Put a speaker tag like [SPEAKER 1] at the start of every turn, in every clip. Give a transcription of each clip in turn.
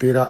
[SPEAKER 1] 13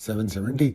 [SPEAKER 1] 770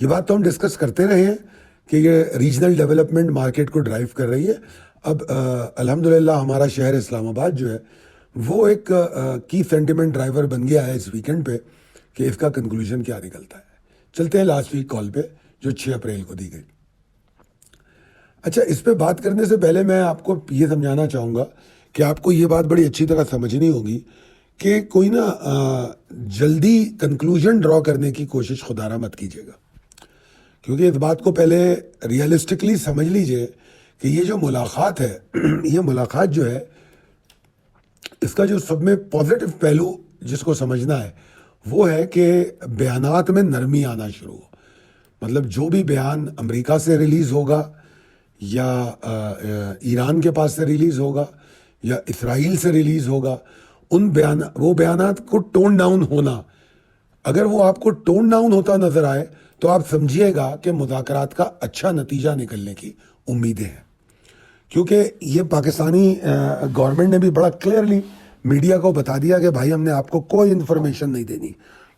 [SPEAKER 1] یہ بات تو ہم ڈسکس کرتے رہے ہیں کہ یہ ریجنل ڈیولپمنٹ مارکیٹ کو ڈرائیو کر رہی ہے. اب الحمدللہ ہمارا شہر اسلام آباد جو ہے وہ ایک کی سینٹیمنٹ ڈرائیور بن گیا ہے اس ویکنڈ پہ کہ اس کا کنکلوژن کیا نکلتا ہے. چلتے ہیں لاسٹ ویک کال پہ جو 6 اپریل کو دی گئی. اچھا, اس پہ بات کرنے سے پہلے میں آپ کو یہ سمجھانا چاہوں گا کہ آپ کو یہ بات بڑی اچھی طرح سمجھنی ہوگی کہ کوئی نا جلدی کنکلوژن ڈرا کرنے کی کوشش خدا را مت کیجیے گا, کیونکہ اس بات کو پہلے ریئلسٹکلی سمجھ لیجئے کہ یہ جو ملاقات ہے یہ ملاقات جو ہے اس کا جو سب میں پازیٹیو پہلو جس کو سمجھنا ہے وہ ہے کہ بیانات میں نرمی آنا شروع ہو. مطلب جو بھی بیان امریکہ سے ریلیز ہوگا یا ایران کے پاس سے ریلیز ہوگا یا اسرائیل سے ریلیز ہوگا, وہ بیانات کو ٹون ڈاؤن ہونا, اگر وہ آپ کو ٹون ڈاؤن ہوتا نظر آئے تو آپ سمجھیے گا کہ مذاکرات کا اچھا نتیجہ نکلنے کی امیدیں ہیں. کیونکہ یہ پاکستانی گورنمنٹ نے بھی بڑا کلیئرلی میڈیا کو بتا دیا کہ بھائی ہم نے آپ کو کوئی انفارمیشن نہیں دینی,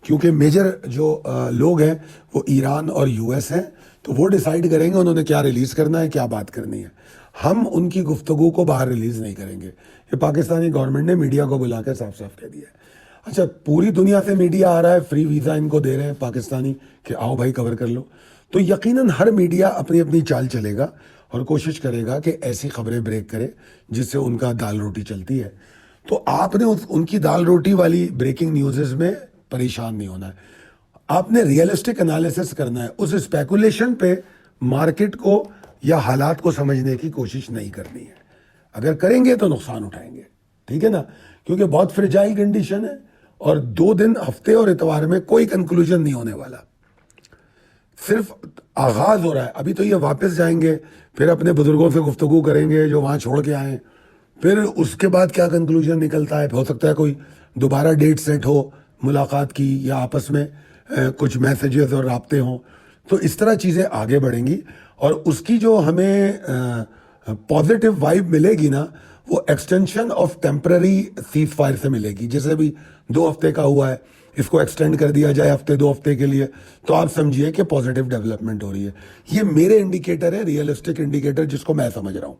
[SPEAKER 1] کیونکہ میجر جو لوگ ہیں وہ ایران اور یو ایس ہیں, تو وہ ڈیسائیڈ کریں گے انہوں نے کیا ریلیز کرنا ہے, کیا بات کرنی ہے. ہم ان کی گفتگو کو باہر ریلیز نہیں کریں گے. یہ پاکستانی گورنمنٹ نے میڈیا کو بلا کے صاف صاف کہہ دیا ہے. اچھا, پوری دنیا سے میڈیا آ رہا ہے, فری ویزا ان کو دے رہے ہیں پاکستانی کہ آؤ بھائی کور کر لو, تو یقیناً ہر میڈیا اپنی اپنی چال چلے گا اور کوشش کرے گا کہ ایسی خبریں بریک کرے جس سے ان کا دال روٹی چلتی ہے. تو آپ نے ان کی دال روٹی والی بریکنگ نیوزز میں پریشان نہیں ہونا ہے. آپ نے ریئلسٹک انالیسس کرنا ہے, اس اسپیکولیشن پہ مارکیٹ کو یا حالات کو سمجھنے کی کوشش نہیں کرنی ہے. اگر کریں گے تو نقصان اٹھائیں گے, ٹھیک ہے نا, کیونکہ بہت فرجائل کنڈیشن ہے اور 2 دن ہفتے اور اتوار میں کوئی کنکلوژن نہیں ہونے والا, صرف آغاز ہو رہا ہے. ابھی تو یہ واپس جائیں گے, پھر اپنے بزرگوں سے گفتگو کریں گے جو وہاں چھوڑ کے آئیں, پھر اس کے بعد کیا کنکلوژن نکلتا ہے, ہو سکتا ہے کوئی دوبارہ ڈیٹ سیٹ ہو ملاقات کی یا آپس میں کچھ میسیجز اور رابطے ہوں, تو اس طرح چیزیں آگے بڑھیں گی. اور اس کی جو ہمیں پازیٹیو وائب ملے گی نا, وہ extension of temporary cease fire سے ملے گی. جیسے بھی 2 ہفتے کا ہوا ہے, اس کو ایکسٹینڈ کر دیا جائے ہفتے 2 ہفتے کے لیے, تو آپ سمجھیے کہ پازیٹیو ڈیولپمنٹ ہو رہی ہے. یہ میرے انڈیکیٹر ہے, ریئلسٹک انڈیکیٹر جس کو میں سمجھ رہا ہوں.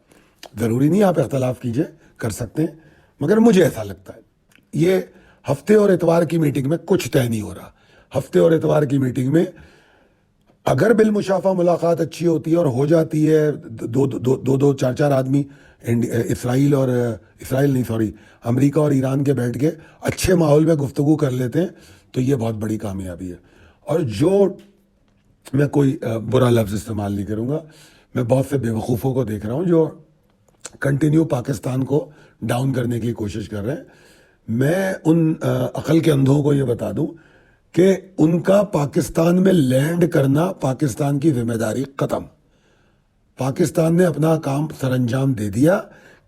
[SPEAKER 1] ضروری نہیں آپ اختلاف کیجئے, کر سکتے ہیں, مگر مجھے ایسا لگتا ہے. یہ ہفتے اور اتوار کی میٹنگ میں کچھ طے نہیں ہو رہا. ہفتے اور اتوار کی میٹنگ میں اگر بالمشافہ ملاقات اچھی ہوتی ہے اور ہو جاتی ہے, 2-4 آدمی امریکہ اور ایران کے بیٹھ کے اچھے ماحول میں گفتگو کر لیتے ہیں, تو یہ بہت بڑی کامیابی ہے. اور جو میں کوئی برا لفظ استعمال نہیں کروں گا, میں بہت سے بے وقوفوں کو دیکھ رہا ہوں جو کنٹینیو پاکستان کو ڈاؤن کرنے کی کوشش کر رہے ہیں. میں ان عقل کے اندھوں کو یہ بتا دوں کہ ان کا پاکستان میں لینڈ کرنا پاکستان کی ذمہ داری ختم. پاکستان نے اپنا کام سر انجام دے دیا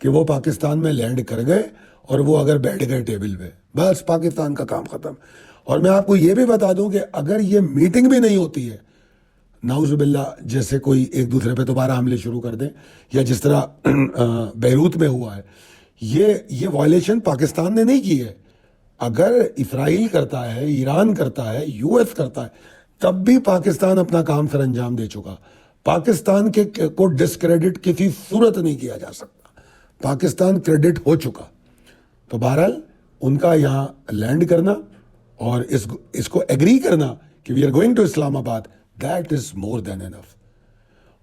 [SPEAKER 1] کہ وہ پاکستان میں لینڈ کر گئے, اور وہ اگر بیٹھ گئے ٹیبل پہ, بس پاکستان کا کام ختم. اور میں آپ کو یہ بھی بتا دوں کہ اگر یہ میٹنگ بھی نہیں ہوتی ہے, نعوذ باللہ جیسے کوئی ایک دوسرے پہ دوبارہ حملے شروع کر دیں, یا جس طرح بیروت میں ہوا ہے, یہ وائلیشن پاکستان نے نہیں کی ہے. اگر اسرائیل کرتا ہے, ایران کرتا ہے, یو ایس کرتا ہے, تب بھی پاکستان اپنا کام سر انجام دے چکا. پاکستان کو ڈسکریڈٹ کسی صورت نہیں کیا جا سکتا, پاکستان کریڈٹ ہو چکا. تو بہرحال ان کا یہاں لینڈ کرنا اور اس کو ایگری کرنا کہ وی آر گوئنگ ٹو اسلام آباد, دیٹ از مور دین انف.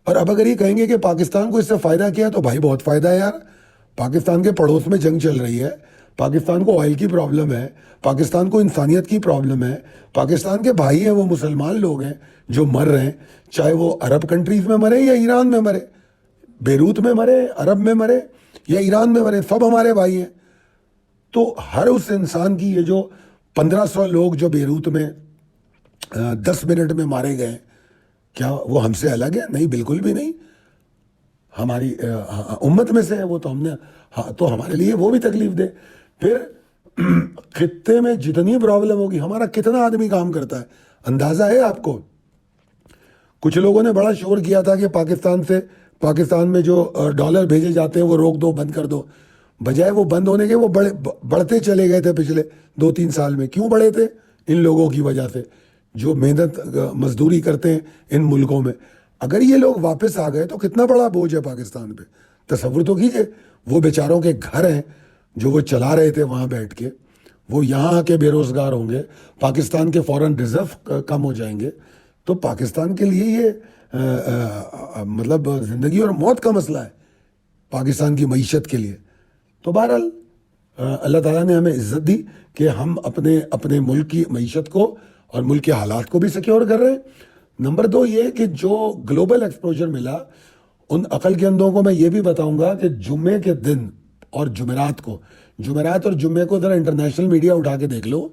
[SPEAKER 1] اور اب اگر یہ کہیں گے کہ پاکستان کو اس سے فائدہ کیا, تو بھائی بہت فائدہ ہے یار. پاکستان کے پڑوس میں جنگ چل رہی ہے, پاکستان کو آئل کی پرابلم ہے, پاکستان کو انسانیت کی پرابلم ہے, پاکستان کے بھائی ہیں وہ مسلمان لوگ ہیں جو مر رہے ہیں, چاہے وہ عرب کنٹریز میں مرے یا ایران میں مرے, بیروت میں مرے, عرب میں مرے یا ایران میں مرے, سب ہمارے بھائی ہیں. تو ہر اس انسان کی, یہ جو 1500 لوگ جو بیروت میں 10 منٹ میں مارے گئے, کیا وہ ہم سے الگ ہے؟ نہیں, بالکل بھی نہیں. ہماری امت میں سے ہے وہ, تو ہم نے تو ہمارے لیے وہ بھی تکلیف دے. پھر خطے میں جتنی پرابلم ہوگی, ہمارا کتنا آدمی کام کرتا ہے اندازہ ہے آپ کو؟ کچھ لوگوں نے بڑا شور کیا تھا کہ پاکستان میں جو ڈالر بھیجے جاتے ہیں وہ روک دو, بند کر دو. بجائے وہ بند ہونے کے وہ بڑھتے چلے گئے تھے پچھلے 2-3 سال میں. کیوں بڑھے تھے؟ ان لوگوں کی وجہ سے. جو محنت مزدوری کرتے ہیں ان ملکوں میں. اگر یہ لوگ واپس آ گئے تو کتنا بڑا بوجھ ہے پاکستان پہ. تصور تو کیجئے, وہ بیچاروں کے گھر ہیں جو وہ چلا رہے تھے وہاں بیٹھ کے, وہ یہاں آ کے بے روزگار ہوں گے, پاکستان کے فورن ریزرو کم ہو جائیں گے. تو پاکستان کے لیے یہ مطلب زندگی اور موت کا مسئلہ ہے پاکستان کی معیشت کے لیے. تو بہرحال اللہ تعالیٰ نے ہمیں عزت دی کہ ہم اپنے ملک کی معیشت کو اور ملک کے حالات کو بھی سیکیور کر رہے ہیں. نمبر 2 یہ کہ جو گلوبل ایکسپوجر ملا, ان عقل کے اندھوں کو میں یہ بھی بتاؤں گا کہ جمعے کے دن اور جمعرات اور جمعے کو ذرا انٹرنیشنل میڈیا اٹھا کے دیکھ لو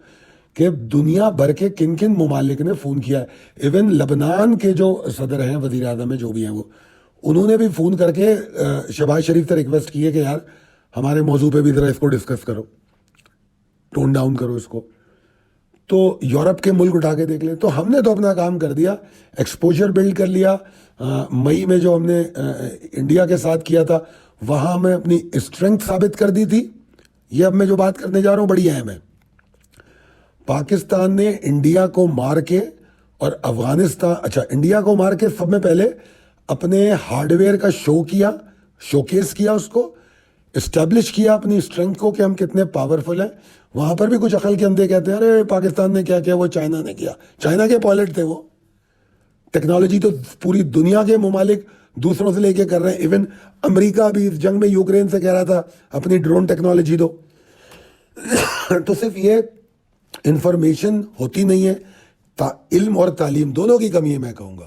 [SPEAKER 1] کہ دنیا بھر کے کن کن ممالک نے فون کیا ہے. ایون لبنان کے جو صدر ہیں, وزیر اعظم ہیں, جو بھی ہیں, وہ انہوں نے بھی فون کر کے شہباز شریف سے ریکویسٹ کی ہے کہ یار ہمارے موضوع پہ بھی ذرا اس کو ڈسکس کرو, ٹون ڈاؤن کرو اس کو. تو یورپ کے ملک اٹھا کے دیکھ لیں. تو ہم نے تو اپنا کام کر دیا, ایکسپوجر بلڈ کر لیا. مئی میں جو ہم نے انڈیا کے ساتھ کیا تھا وہاں ہمیں اپنی اسٹرینتھ ثابت کر دی تھی. یہ اب میں جو بات کرنے جا رہا ہوں بڑی اہم ہے. پاکستان نے انڈیا کو مار کے اور انڈیا کو مار کے سب میں پہلے اپنے ہارڈ ویئر کا شوکیس کیا, اس کو اسٹیبلش کیا اپنی اسٹرینتھ کو کہ ہم کتنے پاورفل ہیں. وہاں پر بھی کچھ عقل کے اندھے کہتے ہیں ارے پاکستان نے کیا کیا, وہ چائنا نے کیا. چائنا کے پائلٹ تھے وہ. ٹیکنالوجی تو پوری دنیا کے ممالک دوسروں سے لے کے کر رہے ہیں. ایون امریکہ بھی اس جنگ میں یوکرین سے کہہ رہا تھا اپنی ڈرون ٹیکنالوجی دو. تو صرف یہ انفارمیشن ہوتی نہیں ہے, علم اور تعلیم دونوں کی کمی ہے میں کہوں گا.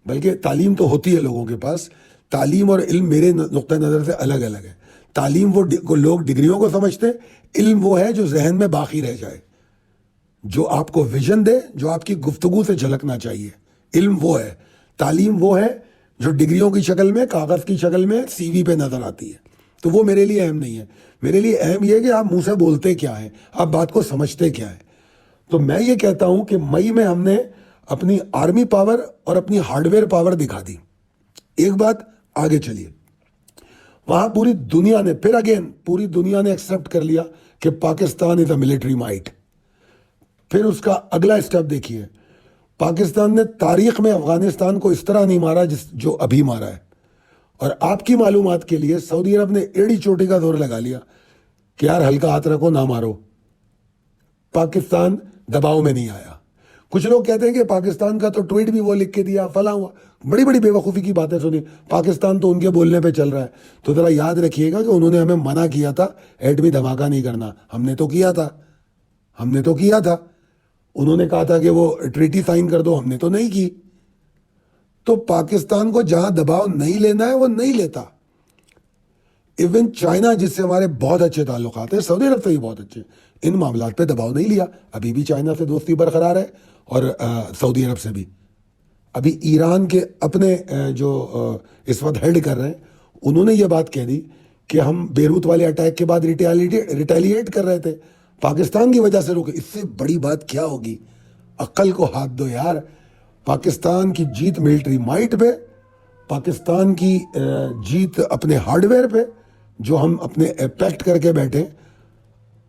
[SPEAKER 1] بلکہ تعلیم تو ہوتی ہے لوگوں کے پاس, تعلیم اور علم میرے نقطۂ نظر سے الگ الگ ہے. تعلیم وہ لوگ ڈگریوں کو سمجھتے ہیں, علم وہ ہے جو ذہن میں باقی رہ جائے, جو آپ کو ویژن دے, جو آپ کی گفتگو سے جھلکنا چاہیے. علم وہ ہے. تعلیم وہ ہے جو ڈگریوں کی شکل میں, کاغذ کی شکل میں سی وی پہ نظر آتی ہے. تو وہ میرے لیے اہم نہیں ہے. میرے لیے اہم یہ ہے کہ آپ منہ سے بولتے کیا ہیں, آپ بات کو سمجھتے کیا ہیں. تو میں یہ کہتا ہوں کہ مئی میں ہم نے اپنی آرمی پاور اور اپنی ہارڈ ویئر پاور دکھا دی. ایک بات آگے چلیے, وہاں پوری دنیا نے پوری دنیا نے ایکسیپٹ کر لیا کہ پاکستان از اے ملٹری مائٹ. پھر اس کا اگلا اسٹیپ دیکھیے, پاکستان نے تاریخ میں افغانستان کو اس طرح نہیں مارا جو ابھی مارا ہے. اور آپ کی معلومات کے لیے سعودی عرب نے ایڑی چوٹی کا زور لگا لیا کہ یار ہلکا ہاتھ رکھو, نہ مارو. پاکستان دباؤ میں نہیں آیا. کچھ لوگ کہتے ہیں کہ پاکستان کا تو ٹویٹ بھی وہ لکھ کے دیا, فلاں ہوا. بڑی بڑی بے وقوفی کی باتیں سنی. پاکستان تو ان کے بولنے پہ چل رہا ہے. تو ذرا یاد رکھیے گا کہ انہوں نے ہمیں منع کیا تھا ایٹمی دھماکہ نہیں کرنا. ہم نے تو کیا تھا. انہوں نے کہا تھا کہ وہ ٹریٹی سائن کر دو, ہم نے تو نہیں کی. تو پاکستان کو جہاں دباؤ نہیں لینا ہے وہ نہیں لیتا. ایون چائنا جس سے ہمارے بہت اچھے تعلقات ہیں, سعودی عرب سے بھی بہت اچھے, ان معاملات پہ دباؤ نہیں لیا. ابھی بھی چائنا سے دوستی برقرار ہے اور سعودی عرب سے بھی. ابھی ایران کے اپنے جو اس وقت ہیڈ کر رہے ہیں, انہوں نے یہ بات کہہ دی کہ ہم بیروت والے اٹیک کے بعد ریٹیلیٹ کر رہے تھے, پاکستان کی وجہ سے رکے. اس سے بڑی بات کیا ہوگی؟ عقل کو ہاتھ دو یار. پاکستان کی جیت ملٹری مائٹ پہ, پاکستان کی جیت اپنے ہارڈ ویئر پہ, جو ہم اپنے پیکٹ کر کے بیٹھے,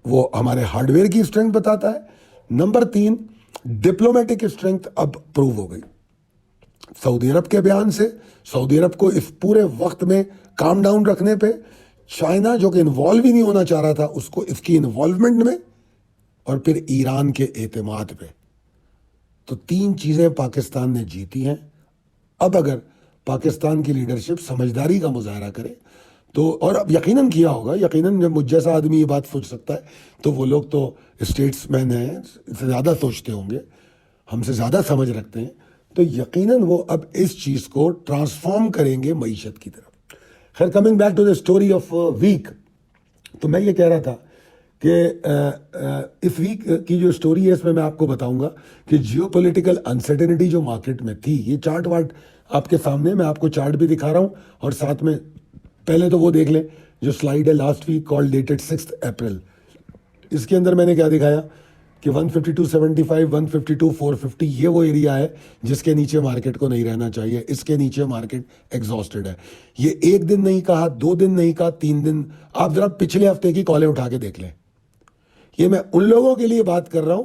[SPEAKER 1] وہ ہمارے ہارڈ ویئر کی اسٹرینتھ بتاتا ہے. نمبر 3, ڈپلومیٹک اسٹرینتھ اب پروو ہو گئی سعودی عرب کے بیان سے. سعودی عرب کو اس پورے وقت میں کام ڈاؤن رکھنے پہ, چائنا جو کہ انوالو ہی نہیں ہونا چاہ رہا تھا اس کو اس کی انوالومنٹ میں, اور پھر ایران کے اعتماد پہ. تو 3 چیزیں پاکستان نے جیتی ہیں. اب اگر پاکستان کی لیڈرشپ سمجھداری کا مظاہرہ کرے تو, اور اب یقیناً کیا ہوگا, یقیناً جب مجھ جیسا آدمی یہ بات سوچ سکتا ہے تو وہ لوگ تو اسٹیٹس مین ہیں, سے زیادہ سوچتے ہوں گے, ہم سے زیادہ سمجھ رکھتے ہیں, تو یقیناً وہ اب اس چیز کو ٹرانسفارم کریں گے معیشت کی طرف. خیر, coming back to the story of week, تو میں یہ کہہ رہا تھا کہ اس ویک کی جو اسٹوری ہے اس میں آپ کو بتاؤں گا کہ جیو پولیٹیکل انسرٹنٹی جو مارکیٹ میں تھی, یہ چارٹ واٹ آپ کے سامنے, میں آپ کو چارٹ بھی دکھا رہا ہوں, اور ساتھ میں پہلے تو وہ دیکھ لیں جو سلائیڈ ہے لاسٹ ویک کال ڈیٹڈ 6 اپریل. اس کے اندر میں نے کیا دکھایا کہ 152.75, 152.450 یہ وہ ایریا ہے جس کے نیچے مارکیٹ کو نہیں رہنا چاہیے. اس کے نیچے مارکیٹ ایگزاسٹڈ ہے. یہ 1 دن نہیں کہا, 2 دن نہیں کہا, 3 دن. آپ ذرا پچھلے ہفتے کی کالیں اٹھا کے دیکھ لیں. یہ میں ان لوگوں کے لیے بات کر رہا ہوں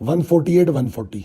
[SPEAKER 1] 148 140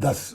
[SPEAKER 1] 10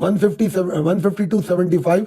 [SPEAKER 1] 152 75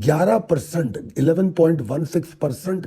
[SPEAKER 1] 11%, 11.16%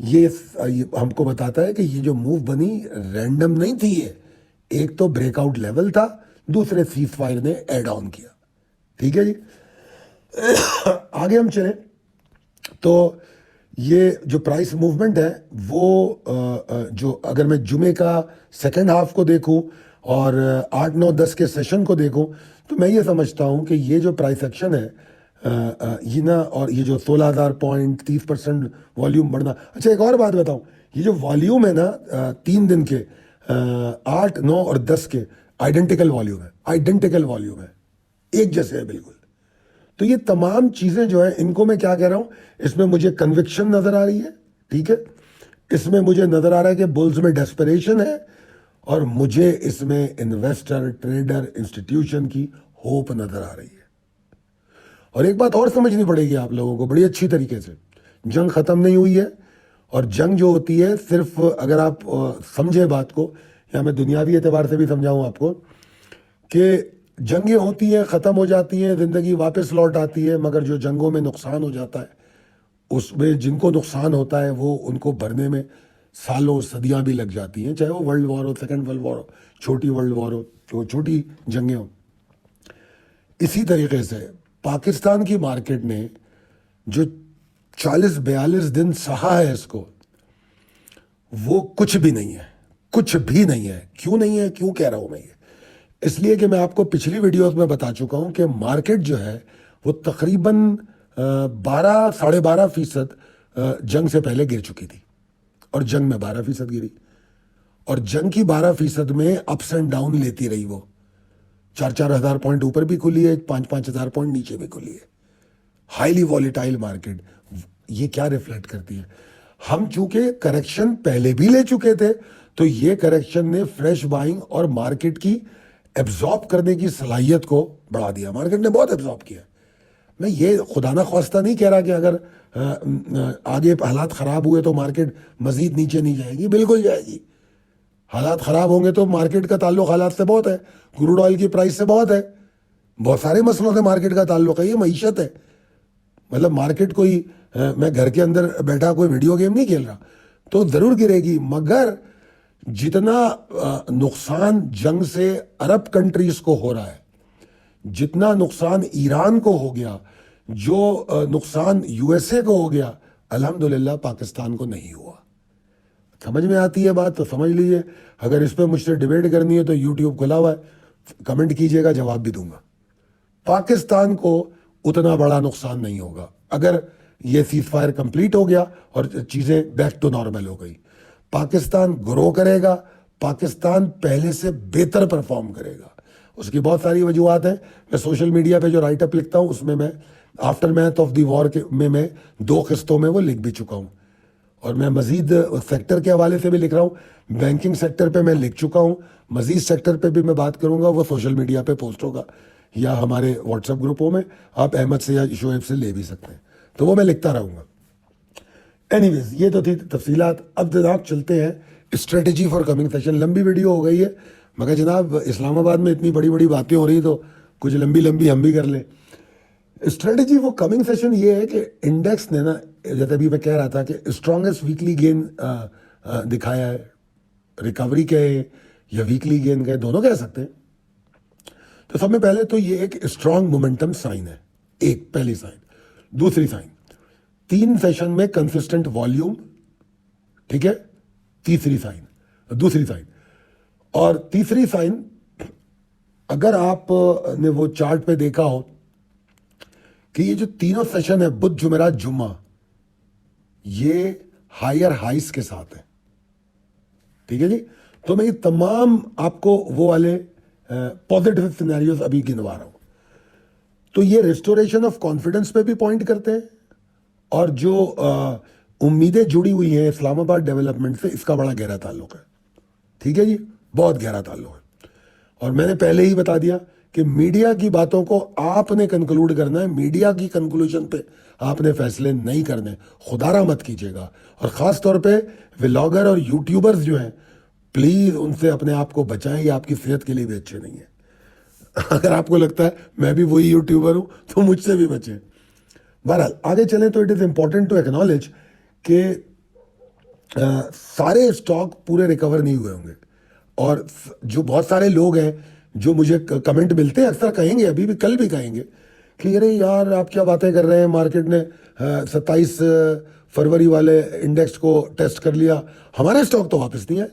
[SPEAKER 1] یہ ہم کو بتاتا ہے کہ یہ جو موو بنی رینڈم نہیں تھی، یہ ایک تو بریک آؤٹ لیول تھا، دوسرے سیز فائر نے ایڈ آن کیا. ٹھیک ہے جی. آگے ہم چلیں تو یہ جو پرائس موومنٹ ہے وہ جو اگر میں جمعے کا سیکنڈ ہاف کو دیکھوں اور 8 9 10 کے سیشن کو دیکھوں تو میں یہ سمجھتا ہوں کہ یہ جو پرائس ایکشن ہے یہ نا، اور یہ جو 16,000 پوائنٹ 30% والیوم بڑھنا. اچھا ایک اور بات بتاؤں، یہ جو والیوم ہے نا 3 دن کے 8 9 اور 10 کے آئیڈینٹیکل والیوم ہے، ایک جیسے ہے بالکل. تو یہ تمام چیزیں جو ہیں ان کو میں کیا کہہ رہا ہوں، اس میں مجھے کنوکشن نظر آ رہی ہے. ٹھیک ہے، اس میں مجھے نظر آ رہا ہے کہ بولز میں ڈیسپریشن ہے، اور مجھے اس میں انویسٹر ٹریڈر انسٹیٹیوشن کی ہوپ نظر آ رہی ہے. اور ایک بات اور سمجھنی پڑے گی آپ لوگوں کو بڑی اچھی طریقے سے، جنگ ختم نہیں ہوئی ہے. اور جنگ جو ہوتی ہے صرف اگر آپ سمجھے بات کو، یا میں دنیاوی اعتبار سے بھی سمجھاؤں آپ کو، کہ جنگیں ہوتی ہیں، ختم ہو جاتی ہیں، زندگی واپس لوٹ آتی ہے، مگر جو جنگوں میں نقصان ہو جاتا ہے اس میں جن کو نقصان ہوتا ہے وہ ان کو بھرنے میں سالوں صدیاں بھی لگ جاتی ہیں، چاہے وہ ورلڈ وار ہو، سیکنڈ ورلڈ وار ہو، چھوٹی ورلڈ وار ہو، چھوٹی جنگیں ہوں. اسی طریقے سے پاکستان کی مارکیٹ نے جو 40 42 دن سہا ہے اس کو، وہ کچھ بھی نہیں ہے، کچھ بھی نہیں ہے. کیوں نہیں ہے، کیوں کہہ رہا ہوں میں یہ؟ اس لیے کہ میں آپ کو پچھلی ویڈیوز میں بتا چکا ہوں کہ مارکیٹ جو ہے وہ تقریباً 12 12.5% جنگ سے پہلے گر چکی تھی، اور جنگ میں 12% گری، اور جنگ کی 12% میں اپس اینڈ ڈاؤن لیتی رہی. وہ 4 ہزار پوائنٹ اوپر بھی کھلی ہے، 5 ہزار پوائنٹ نیچے بھی کھلی ہے. Highly volatile market. یہ کیا ریفلیکٹ کرتی ہے؟ ہم چونکہ کریکشن پہلے بھی لے چکے تھے، تو یہ کریکشن نے فریش بائنگ اور مارکیٹ کی ایبزارب کرنے کی صلاحیت کو بڑھا دیا. مارکیٹ نے بہت ایبزارب کیا. میں یہ خدا نہ خواستہ نہیں کہہ رہا کہ اگر آگے حالات خراب ہوئے تو مارکیٹ مزید نیچے نہیں جائے گی، بالکل جائے گی. حالات خراب ہوں گے تو مارکیٹ کا تعلق حالات سے بہت ہے، کروڈ آئل کی پرائس سے بہت ہے، بہت سارے مسئلوں سے مارکیٹ کا تعلق ہے. یہ معیشت ہے، مطلب مارکیٹ کوئی میں گھر کے اندر بیٹھا کوئی ویڈیو گیم نہیں کھیل رہا، تو ضرور گرے گی. مگر جتنا نقصان جنگ سے عرب کنٹریز کو ہو رہا ہے، جتنا نقصان ایران کو ہو گیا، جو نقصان یو ایس اے کو ہو گیا، الحمدللہ پاکستان کو نہیں ہوا. سمجھ میں آتی ہے بات تو سمجھ لیجیے. اگر اس پہ مجھ سے ڈیبیٹ کرنی ہے تو یوٹیوب کھلا ہوا ہے، کمنٹ کیجیے گا، جواب بھی دوں گا. پاکستان کو اتنا بڑا نقصان نہیں ہوگا اگر یہ سیز فائر کمپلیٹ ہو گیا اور چیزیں بیک ٹو نارمل ہو گئی. پاکستان گرو کرے گا، پاکستان پہلے سے بہتر پرفارم کرے گا. اس کی بہت ساری وجوہات ہیں. میں سوشل میڈیا پہ جو رائٹ اپ لکھتا ہوں اس میں آفٹر میتھ آف دی وار میں 2 قسطوں میں وہ لکھ بھی چکا ہوں، اور میں مزید سیکٹر کے حوالے سے بھی لکھ رہا ہوں. بینکنگ سیکٹر پہ میں لکھ چکا ہوں، مزید سیکٹر پہ بھی میں بات کروں گا، وہ سوشل میڈیا پہ پوسٹ ہوگا یا ہمارے واٹس ایپ گروپوں میں آپ احمد سے یا شعیب سے لے بھی سکتے ہیں، تو وہ میں لکھتا رہوں گا. اینی ویز یہ تو تھی تفصیلات. اب جناب چلتے ہیں اسٹریٹجی فار کمنگ سیشن. لمبی ویڈیو ہو گئی ہے مگر جناب اسلام آباد میں اتنی بڑی بڑی باتیں ہو رہی تو کچھ لمبی ہم بھی کر لیں. اسٹریٹجی فار کمنگ سیشن یہ ہے کہ انڈیکس نے نا، جیسے ابھی میں کہہ رہا تھا کہ اسٹرانگسٹ ویکلی گین دکھایا ہے. ریکوری کہے یا ویکلی گین کہے، دونوں کہہ سکتے ہیں. تو سب میں پہلے تو یہ ایک اسٹرانگ مومنٹم سائن ہے، ایک پہلی سائن. دوسری سائن 3 سیشن میں کنسسٹنٹ والیوم. ٹھیک ہے، تیسری سائن، دوسری سائن. اور تیسری سائن اگر آپ نے وہ چارٹ پہ دیکھا ہو کہ یہ جو تینوں سیشن ہے بدھ جمعرات جمعہ، یہ ہائر ہائیز کے ساتھ ہے. ٹھیک ہے جی. تو میں یہ تمام آپ کو وہ والے پازیٹیو سینیریوز ابھی گنوا رہا ہوں. تو یہ ریسٹوریشن آف کانفیڈنس پہ بھی پوائنٹ کرتے ہیں، اور جو امیدیں جڑی ہوئی ہیں اسلام آباد ڈیولپمنٹ سے، اس کا بڑا گہرا تعلق ہے. ٹھیک ہے جی، بہت گہرا تعلق ہے. اور میں نے پہلے ہی بتا دیا کہ میڈیا کی باتوں کو آپ نے کنکلوڈ کرنا ہے، میڈیا کی کنکلوژن پہ آپ نے فیصلے نہیں کرنے. خدا را مت کیجیے گا. اور خاص طور پہ ولاگر اور یوٹیوبرز جو ہیں، پلیز ان سے اپنے آپ کو بچائیں، یہ آپ کی صحت کے لیے بھی اچھے نہیں ہیں. اگر آپ کو لگتا ہے میں بھی وہی یوٹیوبر ہوں تو مجھ سے بھی بچیں. بہرحال آگے چلیں تو it is important to acknowledge کہ سارے اسٹاک پورے ریکور نہیں ہوئے ہوں گے. اور جو بہت سارے لوگ ہیں جو مجھے کمنٹ ملتے ہیں اکثر کہیں گے, ابھی بھی کل بھی کہیں گے کہ ارے یار آپ کیا باتیں کر رہے ہیں, مارکیٹ نے 27 فروری والے انڈیکس کو ٹیسٹ کر لیا, ہمارے اسٹاک تو واپس نہیں آئے.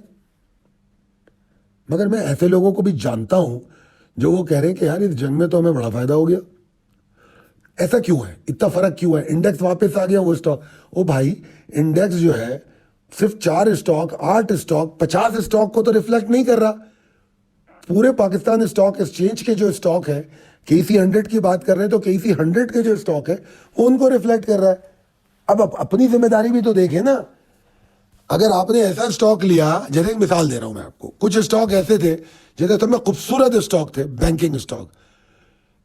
[SPEAKER 1] مگر میں ایسے لوگوں کو بھی جانتا ہوں جو وہ کہہ رہے ہیں کہ یار اس جنگ میں تو ہمیں بڑا فائدہ ہو گیا. ایسا کیوں ہے, اتنا فرق کیوں ہے, انڈیکس واپس آ گیا وہ اسٹاک. او بھائی انڈیکس جو ہے صرف 4 اسٹاک 8 اسٹاک 50 اسٹاک کو تو ریفلیکٹ نہیں کر رہا. پورے پاکستان اسٹاک ایکسچینج کے جو اسٹاک ہے, KC 100 کی بات کر رہے ہیں تو KC 100 کے جو اسٹاک ہے وہ ان کو ریفلیکٹ کر رہا ہے. اب اپنی ذمہ داری بھی تو دیکھیں نا. اگر آپ نے ایسا اسٹاک لیا, جیسے ایک مثال دے رہا ہوں میں آپ کو, کچھ اسٹاک ایسے تھے جیسے تو میں خوبصورت اسٹاک تھے بینکنگ اسٹاک,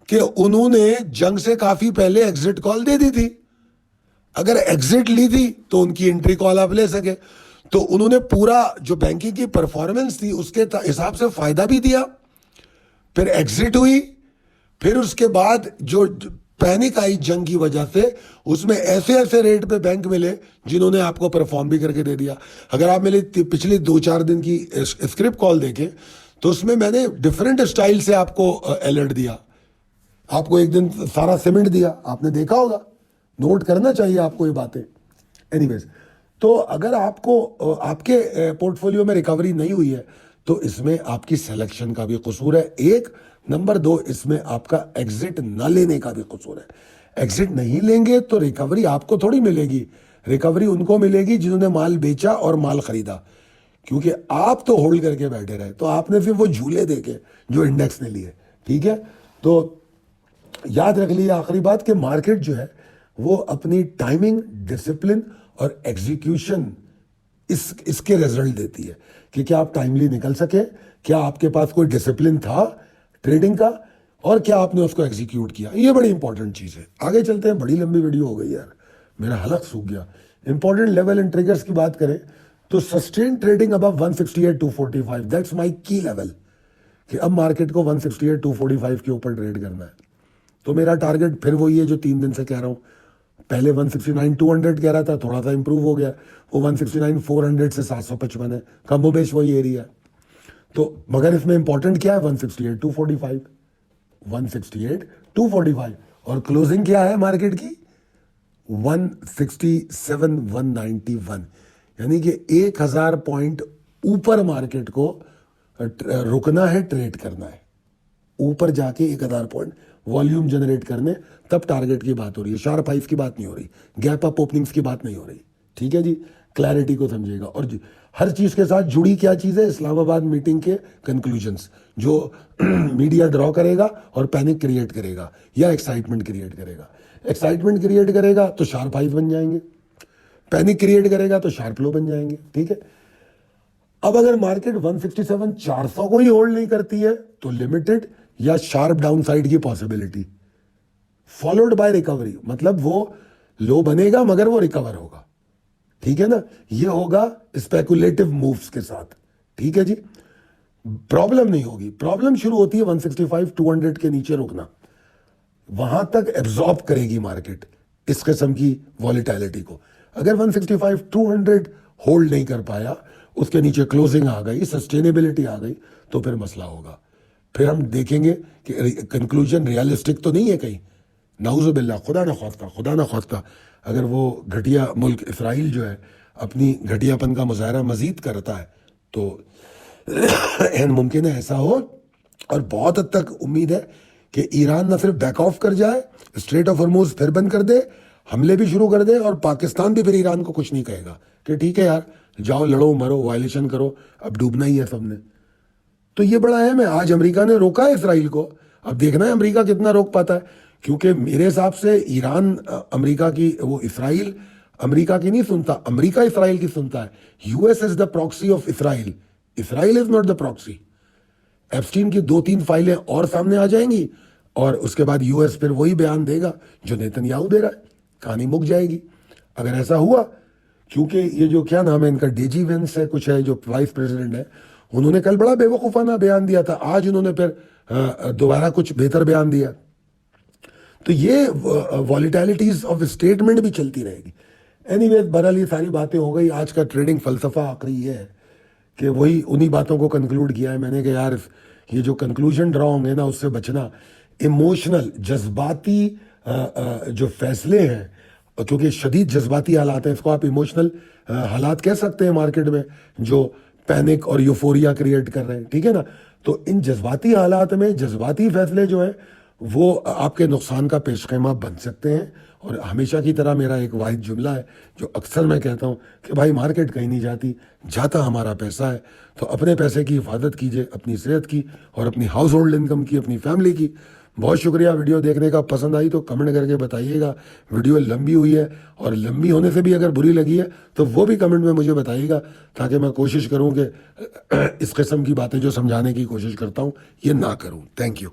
[SPEAKER 1] کہ انہوں نے جنگ سے کافی پہلے ایگزٹ کال دے دی تھی. اگر ایگزٹ لی تھی تو ان کی انٹری کال آپ لے سکے, تو انہوں نے پورا جو بینکنگ کی پرفارمنس تھی اس کے حساب سے فائدہ بھی دیا. پھر ایگزٹ ہوئی, پھر اس کے بعد جو پینک آئی جنگ کی وجہ سے, اس میں ایسے ایسے ریٹ پہ بینک ملے جنہوں نے آپ کو پرفارم بھی کر کے دے دیا. اگر آپ میری پچھلی 2-4 دن کی اسکرپٹ کال دیکھیں تو اس میں میں نے ڈفرینٹ اسٹائل سے آپ کو الرٹ دیا. آپ کو ایک دن سارا سیمنٹ دیا, آپ نے دیکھا ہوگا, نوٹ کرنا چاہیے آپ کو یہ باتیں. اینی ویز, تو اگر آپ کو آپ کے پورٹ فولیو میں ریکوری نہیں ہوئی ہے تو اس میں آپ کی سلیکشن کا بھی قصور ہے, 1 نمبر 2 اس میں آپ کا ایگزٹ نہ لینے کا بھی قصور ہے. ایگزٹ نہیں لیں گے تو ریکوری آپ کو تھوڑی ملے گی, ریکوری ان کو ملے گی جنہوں نے مال بیچا اور مال خریدا, کیونکہ آپ تو ہولڈ کر کے بیٹھے رہے, تو آپ نے صرف وہ جھولے دیکھے جو انڈیکس نے لیے. ٹھیک ہے, تو یاد رکھ لیے آخری بات کہ مارکیٹ جو ہے وہ اپنی ٹائمنگ, ڈسپلن اور ایگزیکیوشن اس کے رزلٹ دیتی ہے کہ کیا آپ ٹائملی نکل سکے, کیا آپ کے پاس کوئی ڈسپلن تھا ٹریڈنگ کا, اور کیا آپ نے اس کو ایگزیکیوٹ کیا. یہ بڑی امپورٹنٹ چیز ہے. آگے چلتے ہیں, بڑی لمبی ویڈیو ہو گئی یار, میرا حلق سوکھ گیا. امپورٹنٹ لیول اینڈ ٹریگرز کی بات کریں تو sustain trading above 168-245, that's my key level, کہ اب مارکیٹ کو 168-245 کے اوپر ٹریڈ کرنا ہے. تو میرا ٹارگٹ پھر وہی ہے جو 3 دن سے کہہ رہا ہوں. پہلے 169-200 کہہ رہا تھا, تھوڑا سا امپروو ہو گیا, وہ 169-400 سے 755 ہے, کم و بیش وہی ایریا ہے. تو مگر اس میں امپورٹنٹ کیا ہے, 168-245, 168-245, اور کلوزنگ کیا ہے مارکیٹ کی 167-191, یعنی کہ 1000 پوائنٹ اوپر مارکیٹ کو رکنا ہے, ٹریڈ کرنا ہے. اوپر جا کے 1000 پوائنٹ والیوم جنریٹ کرنے, تب ٹارگٹ کی بات ہو رہی ہے. شارپ ہائز کی بات نہیں ہو رہی, گیپ اپ اوپننگز کی بات نہیں ہو رہی. ٹھیک ہے جی, کلیئرٹی کو سمجھے گا. اور ہر چیز کے ساتھ جڑی کیا چیز ہے, اسلام آباد میٹنگ کے کنکلوژنس, جو میڈیا ڈرا کرے گا اور پینک کریٹ کرے گا یا ایکسائٹمنٹ کریٹ کرے گا. ایکسائٹمنٹ کریٹ کرے گا تو شارپ ہائز بن جائیں گے, پینک کریٹ کرے گا تو شارپ لو بن جائیں گے. ٹھیک ہے, اب اگر مارکیٹ 167-400 کو ہی ہولڈ نہیں کرتی ہے تو لمیٹڈ یا شارپ ڈاؤن سائڈ کی پاسبلٹی, فالوڈ بائی ریکوری, مطلب وہ لو بنے گا مگر وہ ریکور ہوگا. ٹھیک ہے نا, یہ ہوگا اسپیکولیٹو مووز کے ساتھ. ٹھیک ہے جی, پرابلم نہیں ہوگی. پرابلم شروع ہوتی ہے 165-200 کے نیچے رکنا, وہاں تک ایبزارب کرے گی مارکیٹ اس قسم کی والیٹیلٹی کو. اگر 165-200 ہولڈ نہیں کر پایا, اس کے نیچے کلوزنگ آ گئی, سسٹینیبلٹی آ گئی, تو پھر مسئلہ ہوگا. پھر ہم دیکھیں گے کہ کنکلوژن ریالسٹک تو نہیں ہے کہیں, نعوذ باللہ, خدا نہ خواستہ اگر وہ گھٹیا ملک اسرائیل جو ہے اپنی گھٹیا پن کا مظاہرہ مزید کرتا ہے تو ممکن ہے ایسا ہو. اور بہت حد تک امید ہے کہ ایران نہ صرف بیک آف کر جائے, اسٹریٹ آف ہرموز پھر بند کر دے, حملے بھی شروع کر دے, اور پاکستان بھی پھر ایران کو کچھ نہیں کہے گا کہ ٹھیک ہے یار جاؤ لڑو مرو وائلیشن کرو, اب ڈوبنا ہی ہے سب نے. تو یہ بڑا اہم ہے. آج امریکہ نے روکا ہے اسرائیل کو, اب دیکھنا ہے امریکہ کتنا روک پاتا ہے, کیونکہ میرے حساب سے ایران امریکہ کی, وہ اسرائیل امریکہ کی نہیں سنتا, امریکہ اسرائیل کی سنتا ہے. US is the proxy of Israel, Israel is not the proxy. Epstein کی 2-3 فائلیں اور سامنے آ جائیں گی, اور اس کے بعد US پھر وہی بیان دے گا جو نیتن یاہو دے رہا ہے, کہانی مک جائے گی. اگر ایسا ہوا, کیونکہ یہ جو کیا نام ہے ان کا, ڈیجی وینس ہے کچھ ہے جو وائس پریزیڈنٹ ہے, انہوں نے کل بڑا بے وقوفانہ بیان دیا تھا, آج انہوں نے پھر دوبارہ کچھ بہتر بیان دیا. تو یہ والیٹیلٹیز آف اسٹیٹمنٹ بھی چلتی رہے گی. اینی ویز بہرحال یہ ساری باتیں ہو گئی. آج کا ٹریڈنگ فلسفہ آخری یہ ہے کہ وہی انہی باتوں کو کنکلوڈ کیا ہے میں نے کہ یار یہ جو کنکلوژن ڈرا ہوں گے نا اس سے بچنا. ایموشنل جذباتی جو فیصلے ہیں، کیونکہ شدید جذباتی حالات ہیں، اس کو آپ ایموشنل حالات کہہ سکتے ہیں مارکیٹ میں جو پینک اور یوفوریا کریٹ کر رہے ہیں، ٹھیک ہے نا. تو ان جذباتی حالات میں جذباتی فیصلے جو ہیں وہ آپ کے نقصان کا پیش خیمہ بن سکتے ہیں. اور ہمیشہ کی طرح میرا ایک واحد جملہ ہے جو اکثر میں کہتا ہوں کہ بھائی مارکیٹ کہیں نہیں جاتی، جاتا ہمارا پیسہ ہے. تو اپنے پیسے کی حفاظت کیجئے، اپنی صحت کی اور اپنی ہاؤس ہولڈ انکم کی، اپنی فیملی کی. بہت شکریہ ویڈیو دیکھنے کا. پسند آئی تو کمنٹ کر کے بتائیے گا. ویڈیو لمبی ہوئی ہے اور لمبی ہونے سے بھی اگر بری لگی ہے تو وہ بھی کمنٹ میں مجھے بتائیے گا، تاکہ میں کوشش کروں کہ اس قسم کی باتیں جو سمجھانے کی کوشش کرتا ہوں یہ نہ کروں. Thank you.